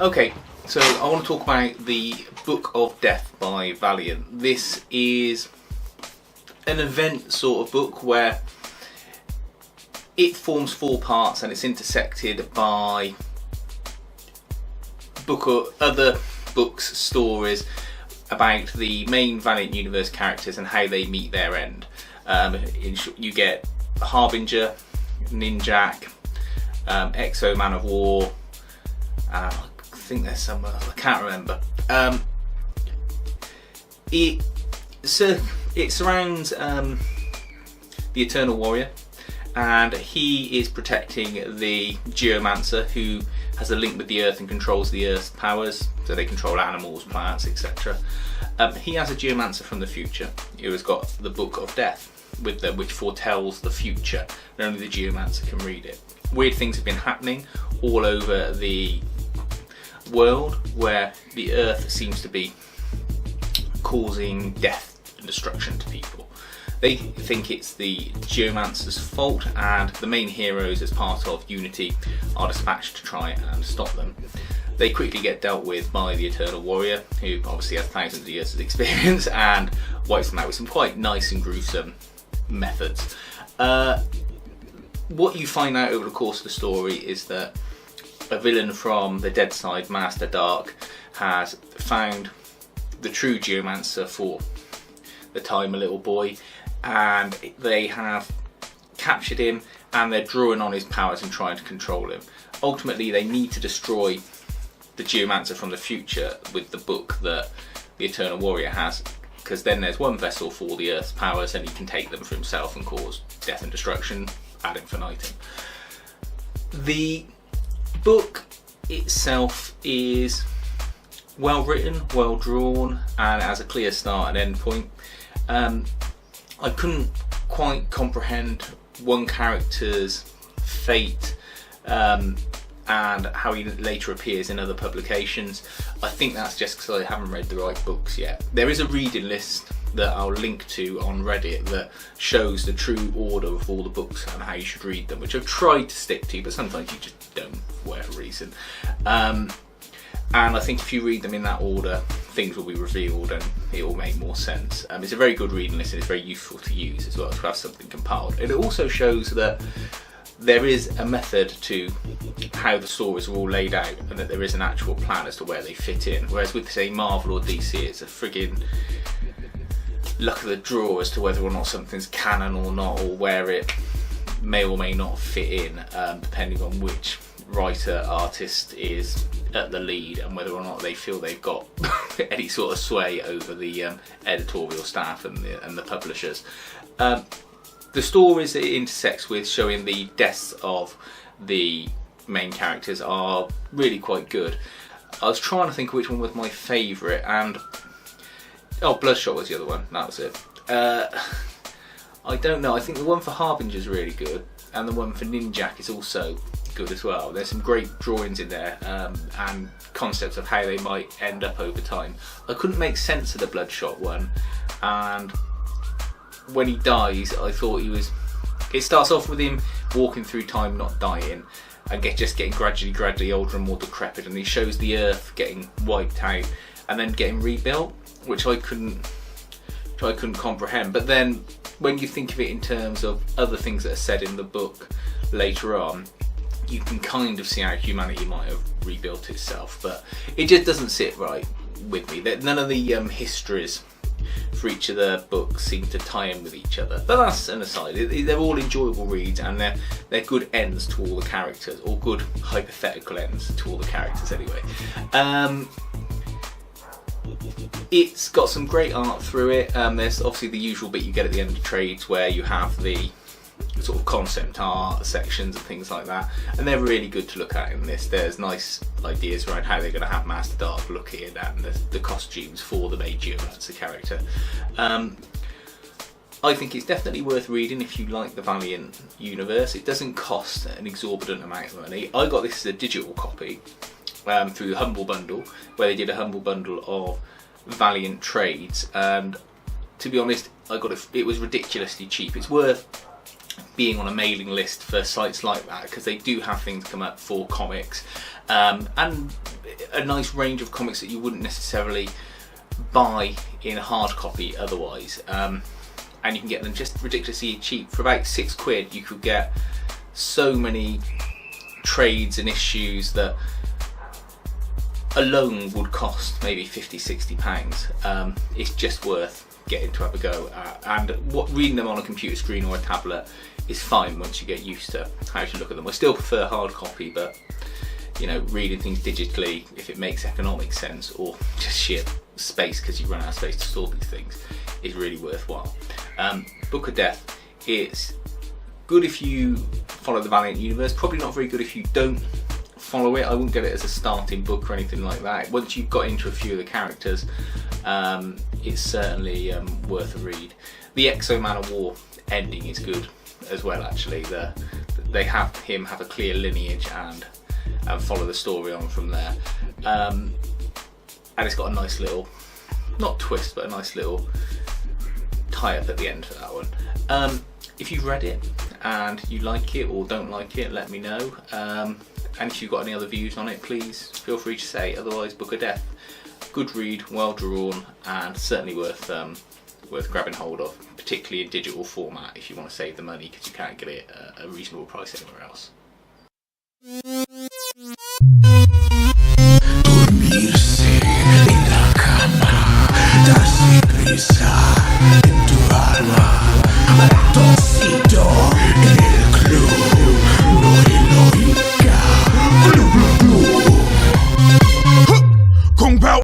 Okay, so I want to talk about the Book of Death by Valiant. This is an event sort of book where it forms 4 parts and it's intersected by other books, stories about the main Valiant universe characters and how they meet their end. You get Harbinger, Ninjak, Exo Man of War, I think there's some I can't remember. It surrounds the Eternal Warrior, and he is protecting the Geomancer, who has a link with the Earth and controls the Earth's powers, so they control animals, plants, etc. He has a Geomancer from the future who has got the Book of Death with them, which foretells the future, and only the Geomancer can read it. Weird things have been happening all over the world where the Earth seems to be causing death and destruction to people. They think it's the Geomancer's fault, and the main heroes, as part of Unity, are dispatched to try and stop them. They quickly get dealt with by the Eternal Warrior, who obviously has thousands of years of experience, and wipes them out with some quite nice and gruesome methods. What you find out over the course of the story is that a villain from the dead side, Master Dark, has found the true Geomancer for the time a little boy, and they have captured him and they're drawing on his powers and trying to control him. Ultimately, they need to destroy the Geomancer from the future with the book that the Eternal Warrior has, because then there's one vessel for the Earth's powers and he can take them for himself and cause death and destruction ad infinitum. The book itself is well written, well drawn, and has a clear start and end point. I couldn't quite comprehend one character's fate and how he later appears in other publications. I think that's just because I haven't read the right books yet. There is a reading list that I'll link to on Reddit that shows the true order of all the books and how you should read them, which I've tried to stick to, but sometimes you just don't for whatever reason. And I think if you read them in that order, things will be revealed and it will make more sense. It's a very good reading list, and it's very useful to use as well, to have something compiled. And it also shows that there is a method to how the stories are all laid out, and that there is an actual plan as to where they fit in. Whereas with, say, Marvel or DC, it's a friggin' luck of the draw as to whether or not something's canon or not, or where it may or may not fit in, depending on which writer artist is at the lead and whether or not they feel they've got any sort of sway over the editorial staff and the publishers. The stories that it intersects with, showing the deaths of the main characters, are really quite good. I was trying to think of which one was my favourite, and Bloodshot was the other one. That was it. I don't know. I think the one for Harbinger is really good, and the one for Ninjak is also good as well. There's some great drawings in there and concepts of how they might end up over time. I couldn't make sense of the Bloodshot one, and when he dies, I thought it starts off with him walking through time, not dying, and just getting gradually older and more decrepit, and he shows the Earth getting wiped out and then getting rebuilt, which I couldn't comprehend. But then when you think of it in terms of other things that are said in the book later on, you can kind of see how humanity might have rebuilt itself, but it just doesn't sit right with me. None of the histories for each of the books seem to tie in with each other. But that's an aside. They're all enjoyable reads, and they're good ends to all the characters, or good hypothetical ends to all the characters anyway. It's got some great art through it. There's obviously the usual bit you get at the end of trades where you have the sort of concept art sections and things like that, and they're really good to look at in this. There's nice ideas around how they're going to have Master Dark looking, and the costumes for the main Geomancer character. I think it's definitely worth reading if you like the Valiant universe. It doesn't cost an exorbitant amount of money. I got this as a digital copy through the Humble Bundle, where they did a Humble Bundle of Valiant trades, and to be honest, I got it was ridiculously cheap. It's worth being on a mailing list for sites like that, because they do have things come up for comics, and a nice range of comics that you wouldn't necessarily buy in hard copy otherwise, and you can get them just ridiculously cheap. For about £6 you could get so many trades and issues that alone would cost maybe £50–60. It's just worth getting to have a go at, and reading them on a computer screen or a tablet is fine once you get used to how to look at them. I still prefer hard copy, but you know, reading things digitally, if it makes economic sense, or just sheer space because you run out of space to store these things, is really worthwhile. Book of Death is good if you follow the Valiant universe, probably not very good if you don't follow it. I wouldn't get it as a starting book or anything like that. Once you've got into a few of the characters, it's certainly worth a read. The Exo Man of War ending is good as well, actually. They have him have a clear lineage and follow the story on from there. And it's got a nice little, not twist, but a nice little tie-up at the end for that one. If you've read it and you like it or don't like it, let me know. And if you've got any other views on it, please feel free to say. Otherwise, Book of Death, good read, well drawn, and certainly worth grabbing hold of, particularly in digital format if you want to save the money, because you can't get it at a reasonable price anywhere else. Dormirse en la cama, darse prisa.